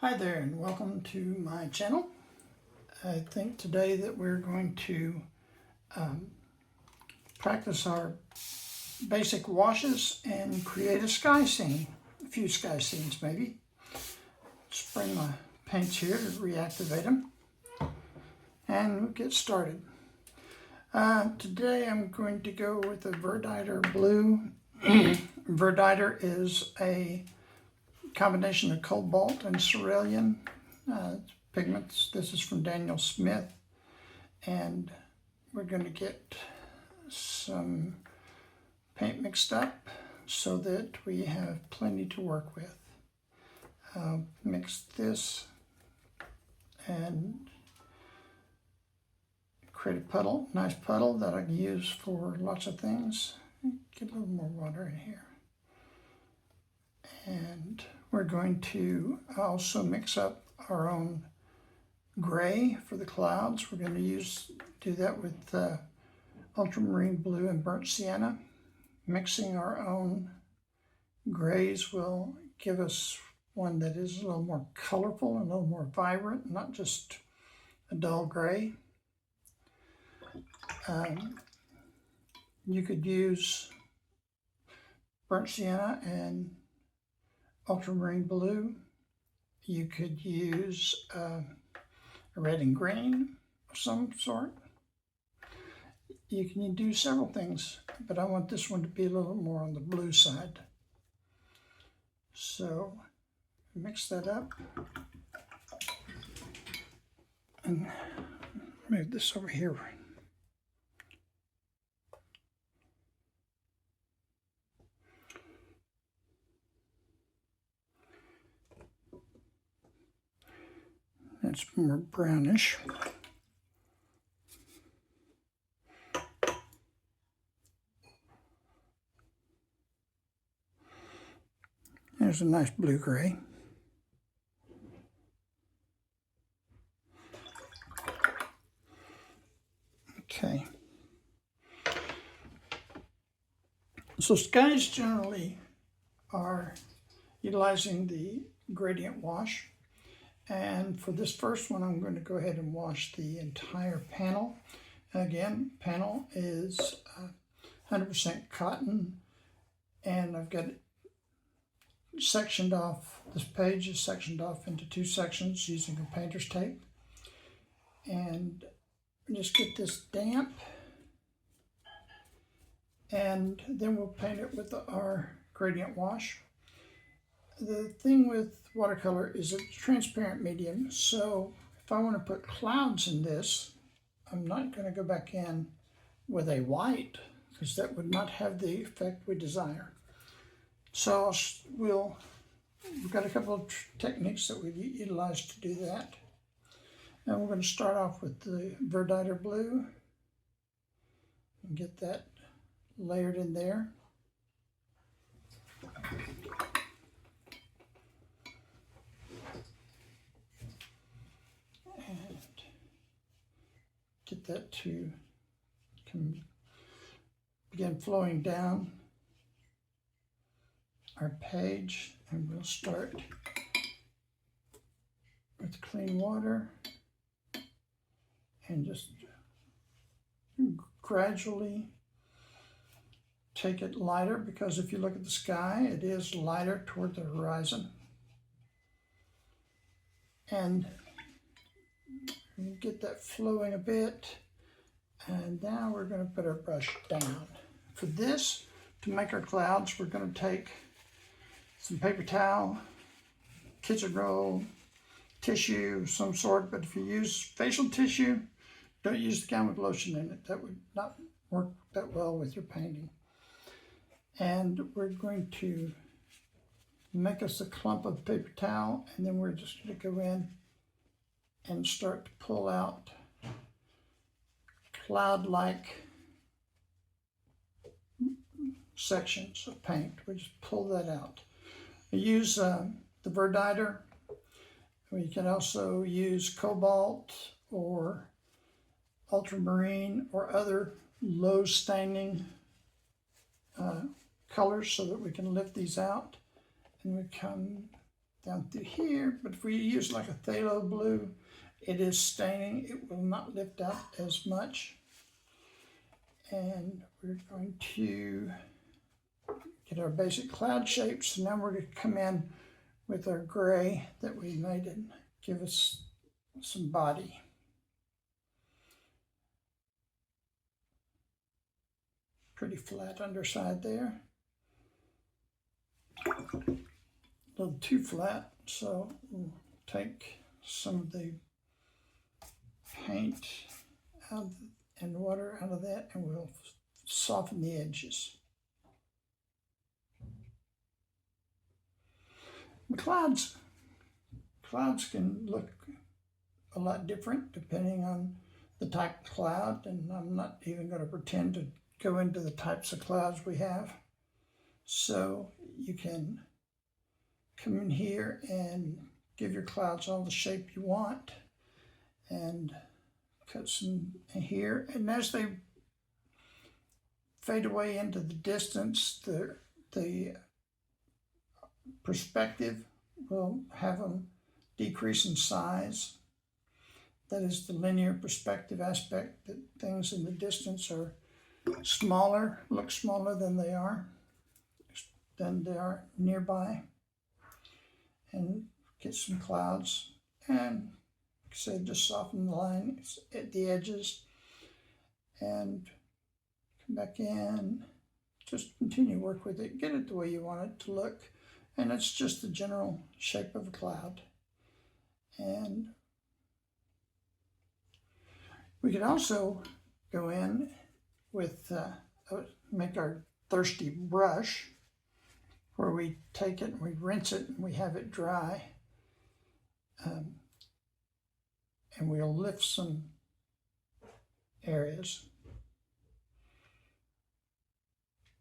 Hi there and welcome to my channel. I think today that we're going to practice our basic washes and create a sky scene, a few sky scenes maybe. Just bring my paints here to reactivate them and we'll get started. Today I'm going to go with a Verditer blue. Verditer is a combination of cobalt and cerulean pigments. This is from Daniel Smith, and we're going to get some paint mixed up so that we have plenty to work with. Mix this and create a puddle, nice puddle that I can use for lots of things. Get a little more water in here. And we're going to also mix up our own gray for the clouds. We're going to do that with ultramarine blue and burnt sienna. Mixing our own grays will give us one that is a little more colorful and a little more vibrant, not just a dull gray. You could use burnt sienna and ultramarine blue. You could use a red and green of some sort. You can do several things, but I want this one to be a little more on the blue side. So mix that up and move this over here. It's more brownish. There's a nice blue-gray. Okay. So skies generally are utilizing the gradient wash. And for this first one, I'm going to go ahead and wash the entire panel. Again, panel is 100% cotton, and I've got it sectioned off. This page is sectioned off into two sections using a painter's tape. And just get this damp, and then we'll paint it with our gradient wash. The thing with watercolor is it's a transparent medium, so if I want to put clouds in this, I'm not going to go back in with a white, because that would not have the effect we desire. So we've got a couple of techniques that we utilize to do that. And we're going to start off with the Verditer blue and get that layered in there. Get that to begin flowing down our page, and we'll start with clean water and just gradually take it lighter, because if you look at the sky, it is lighter toward the horizon. And get that flowing a bit, and now we're going to put our brush down. For this, to make our clouds, we're going to take some paper towel, kitchen roll, tissue of some sort, but if you use facial tissue, don't use the kind with lotion in it. That would not work that well with your painting. And we're going to make us a clump of paper towel, and then we're just going to go in and start to pull out cloud-like sections of paint. We just pull that out. We use the Verditer. We can also use cobalt or ultramarine or other low staining colors so that we can lift these out. And we come down through here, but if we use like a phthalo blue, it is staining, it will not lift out as much. And we're going to get our basic cloud shapes. So now we're going to come in with our gray that we made and give us some body. Pretty flat underside there. A little too flat, so we'll take some of the paint out and water out of that, and we'll soften the edges. The clouds can look a lot different depending on the type of cloud, and I'm not even going to pretend to go into the types of clouds we have. So you can come in here and give your clouds all the shape you want and cut some here. And as they fade away into the distance, the perspective will have them decrease in size. That is the linear perspective aspect, that things in the distance are smaller, look smaller than they are nearby. And get some clouds and say just soften the line at the edges and come back in, just continue to work with it, get it the way you want it to look, and it's just the general shape of a cloud. And we could also go in with make our thirsty brush, where we take it and we rinse it and we have it dry, and we'll lift some areas.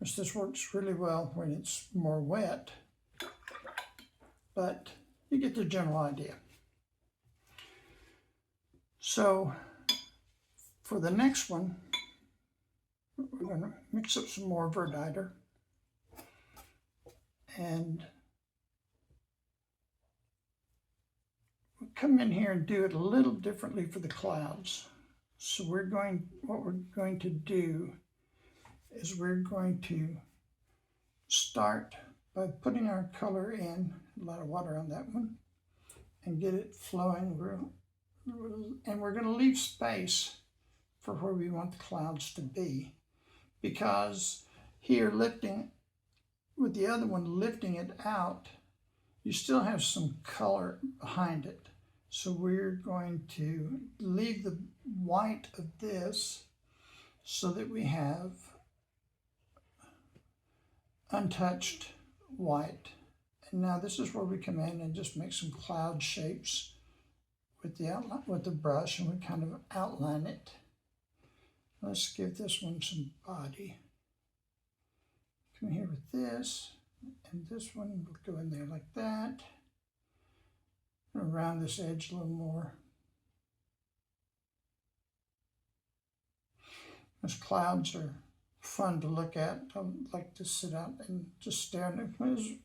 This works really well when it's more wet, but you get the general idea. So for the next one, we're going to mix up some more variegated. And we'll come in here and do it a little differently for the clouds. So what we're going to do is we're going to start by putting our color in, a lot of water on that one, and get it flowing. And we're going to leave space for where we want the clouds to be, because here lifting, with the other one lifting it out, you still have some color behind it. So we're going to leave the white of this so that we have untouched white. And now this is where we come in and just make some cloud shapes with the outline, with the brush, and we kind of outline it. Let's give this one some body. Come here with this, and this one will go in there like that. Around this edge a little more. Those clouds are fun to look at. I like to sit out and just stare at them.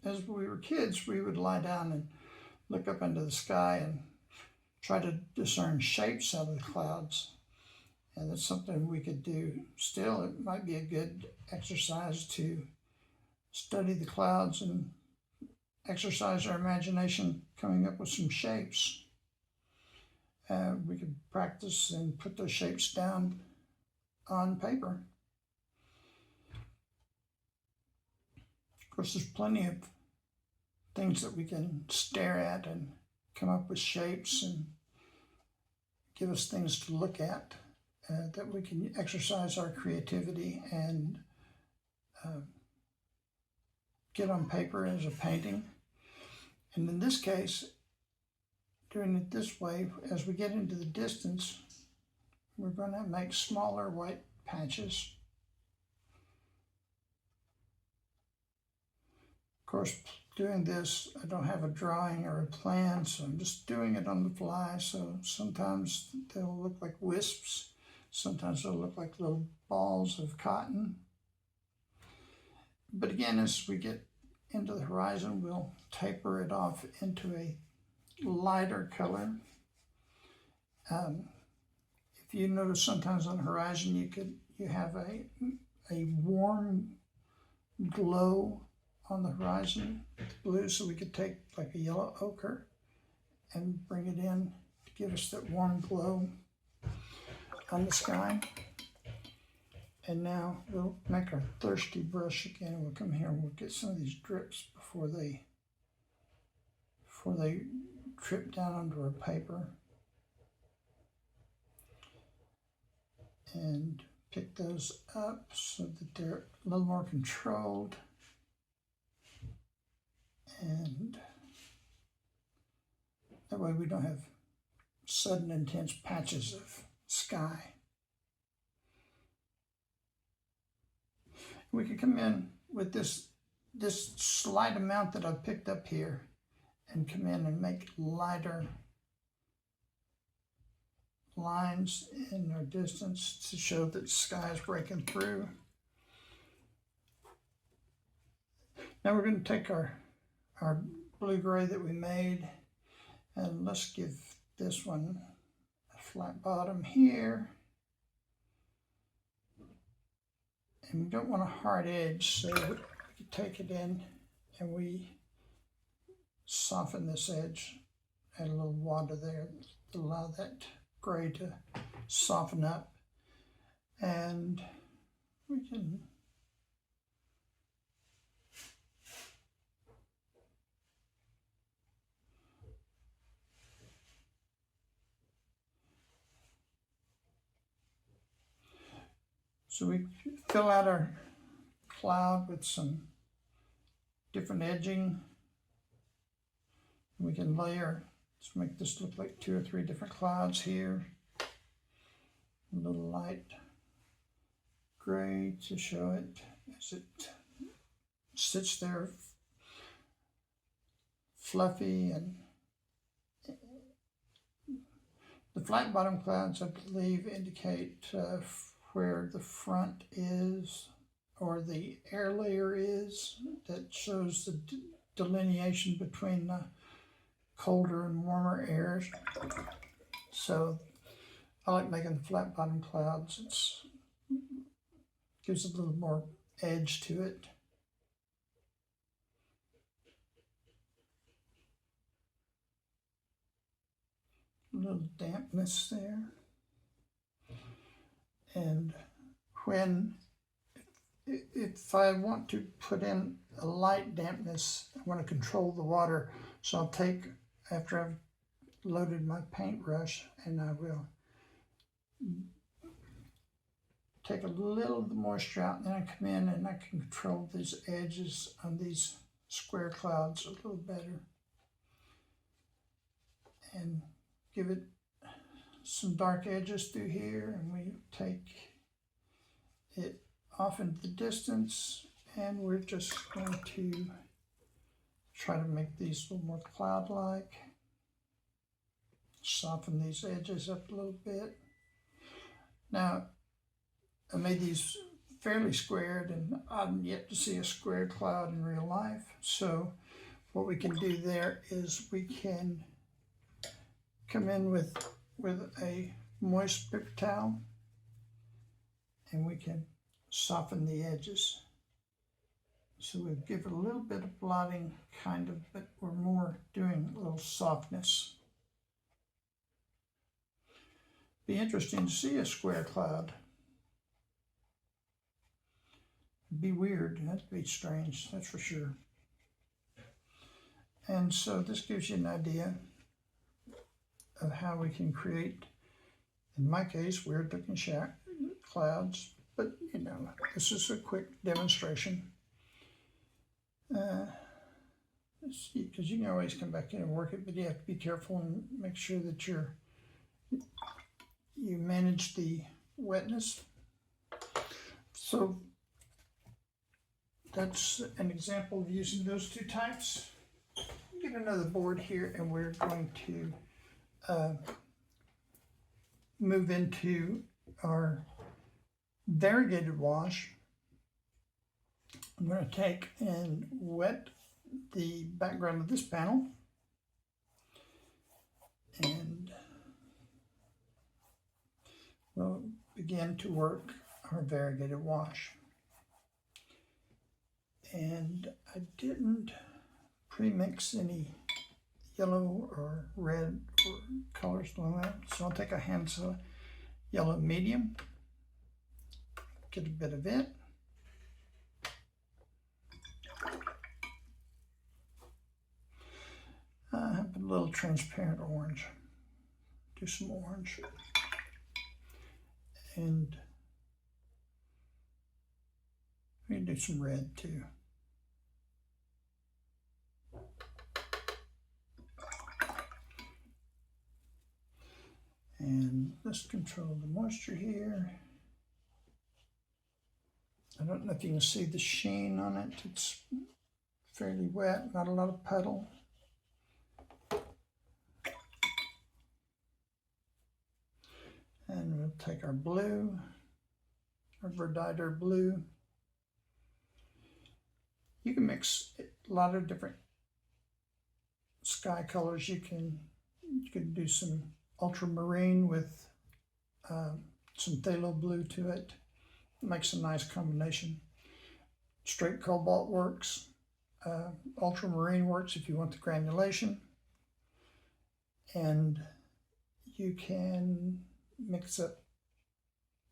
As we were kids, we would lie down and look up into the sky and try to discern shapes out of the clouds. And that's something we could do still. It might be a good exercise to study the clouds and exercise our imagination coming up with some shapes. We could practice and put those shapes down on paper. Of course, there's plenty of things that we can stare at and come up with shapes and give us things to look at, that we can exercise our creativity and get on paper as a painting. And in this case, doing it this way, as we get into the distance, we're going to make smaller white patches. Of course, doing this, I don't have a drawing or a plan, so I'm just doing it on the fly. So sometimes they'll look like wisps. Sometimes they'll look like little balls of cotton. But again, as we get into the horizon, we'll taper it off into a lighter color. If you notice, sometimes on the horizon you have a warm glow on the horizon with blue, so we could take like a yellow ochre and bring it in to give us that warm glow on the sky. And now we'll make our thirsty brush again. We'll come here and we'll get some of these drips before they drip down onto our paper. And pick those up so that they're a little more controlled. And that way we don't have sudden intense patches of sky. We can come in with this slight amount that I've picked up here and come in and make lighter lines in our distance to show that the sky is breaking through. Now we're going to take our blue-gray that we made, and let's give this one a flat bottom here. And we don't want a hard edge, so we take it in and we soften this edge, add a little water there to allow that gray to soften up. And we can so we fill out our cloud with some different edging. We can layer, let's make this look like 2 or 3 different clouds here. A little light gray to show it as it sits there fluffy. And the flat bottom clouds, I believe, indicate where the front is, or the air layer is, that shows the delineation between the colder and warmer airs. So I like making the flat bottom clouds. It gives a little more edge to it. A little dampness there. And if I want to put in a light dampness, I want to control the water. So I'll take, after I've loaded my paintbrush, and I will take a little of the moisture out, and then I come in and I can control these edges on these square clouds a little better. And give it some dark edges through here, and we take it off into the distance, and we're just going to try to make these a little more cloud-like. Soften these edges up a little bit. Now, I made these fairly squared, and I'm yet to see a square cloud in real life. So what we can do there is we can come in with a moist paper towel, and we can soften the edges. So we give it a little bit of blotting, kind of, but we're more doing a little softness. Be interesting to see a square cloud. It'd be weird, that'd be strange, that's for sure. And so this gives you an idea of how we can create, in my case, weird looking clouds, but you know, this is a quick demonstration. Because you can always come back in and work it, but you have to be careful and make sure that you manage the wetness. So that's an example of using those two types. Get another board here, and we're going to move into our variegated wash, I'm going to take and wet the background of this panel, and we'll begin to work our variegated wash. And I didn't pre-mix any yellow or red or colors along that, so I'll take a handful of yellow medium, get a bit of it, I have a little transparent orange, do some orange, and we can do some red too. And let's control the moisture here. I don't know if you can see the sheen on it. It's fairly wet, not a lot of puddle. And we'll take our blue, our variegated blue. You can mix a lot of different sky colors. You can do some ultramarine with some phthalo blue to it. It makes a nice combination. Straight cobalt works. Ultramarine works if you want the granulation. And you can mix up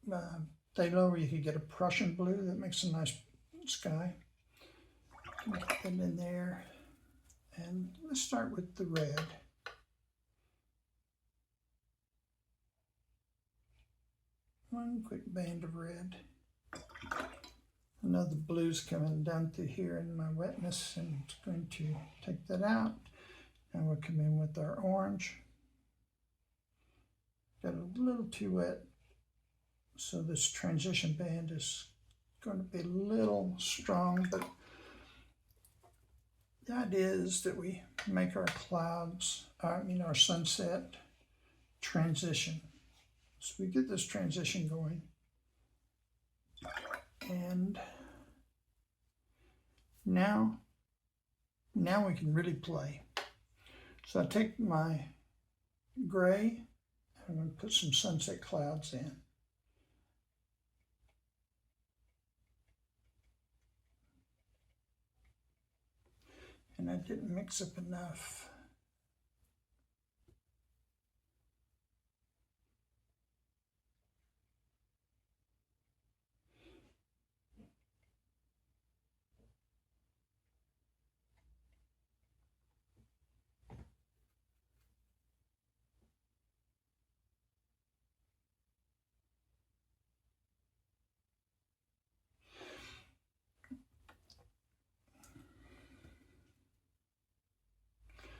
phthalo, or you could get a Prussian blue that makes a nice sky. Get that in there. And let's start with the red. One quick band of red. I know the blue's coming down through here in my wetness, and it's going to take that out. And we'll come in with our orange. Got a little too wet, so this transition band is going to be a little strong, but the idea is that we make our clouds, our sunset transition. So we get this transition going, and now we can really play. So I take my gray, and I'm going to put some sunset clouds in. And I didn't mix up enough.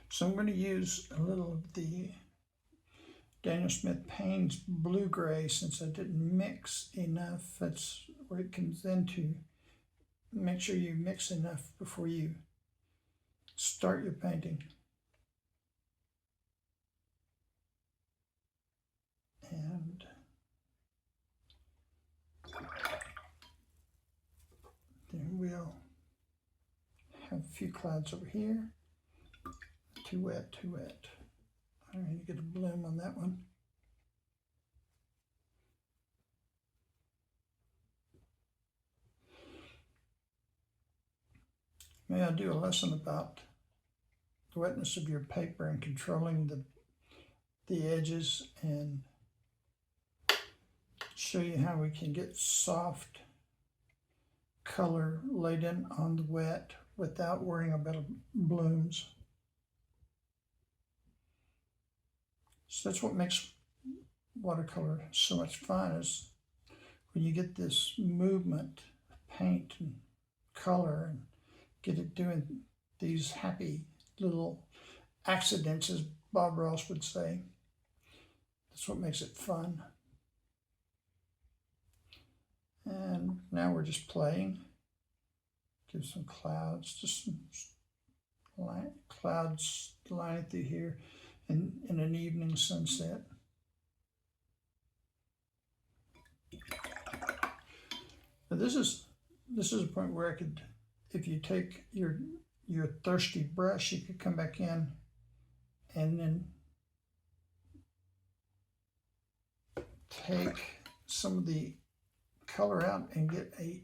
So I'm going to use a little of the Daniel Smith Payne's blue gray, since I didn't mix enough. That's where it comes in, to make sure you mix enough before you start your painting. And then we'll have a few clouds over here. Too wet, too wet. I need to get a bloom on that one. May I do a lesson about the wetness of your paper and controlling the edges, and show you how we can get soft color laid in on the wet without worrying about blooms. So that's what makes watercolor so much fun, is when you get this movement of paint and color and get it doing these happy little accidents, as Bob Ross would say. That's what makes it fun. And now we're just playing. Give some clouds, just some clouds lining through here in an evening sunset. Now this is a point where I could, if you take your thirsty brush, you could come back in and then take some of the color out and get a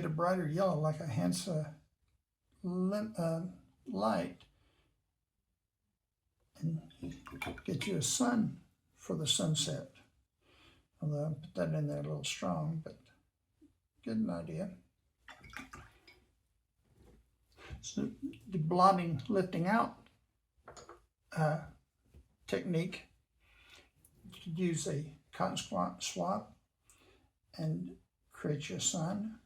brighter yellow, like a Hansa light, and get you a sun for the sunset. Although I put that in there a little strong, but get an idea. So the blotting, lifting out technique, you could use a cotton swab and create your sun.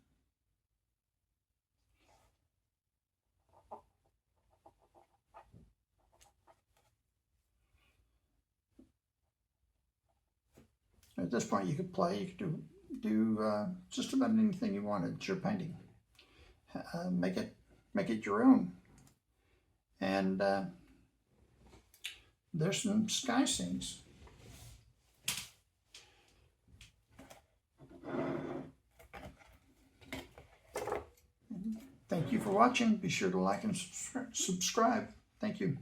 At this point, you could play. You could do just about anything you wanted. It's your painting. Make it your own. And there's some sky scenes. Thank you for watching. Be sure to like and subscribe. Thank you.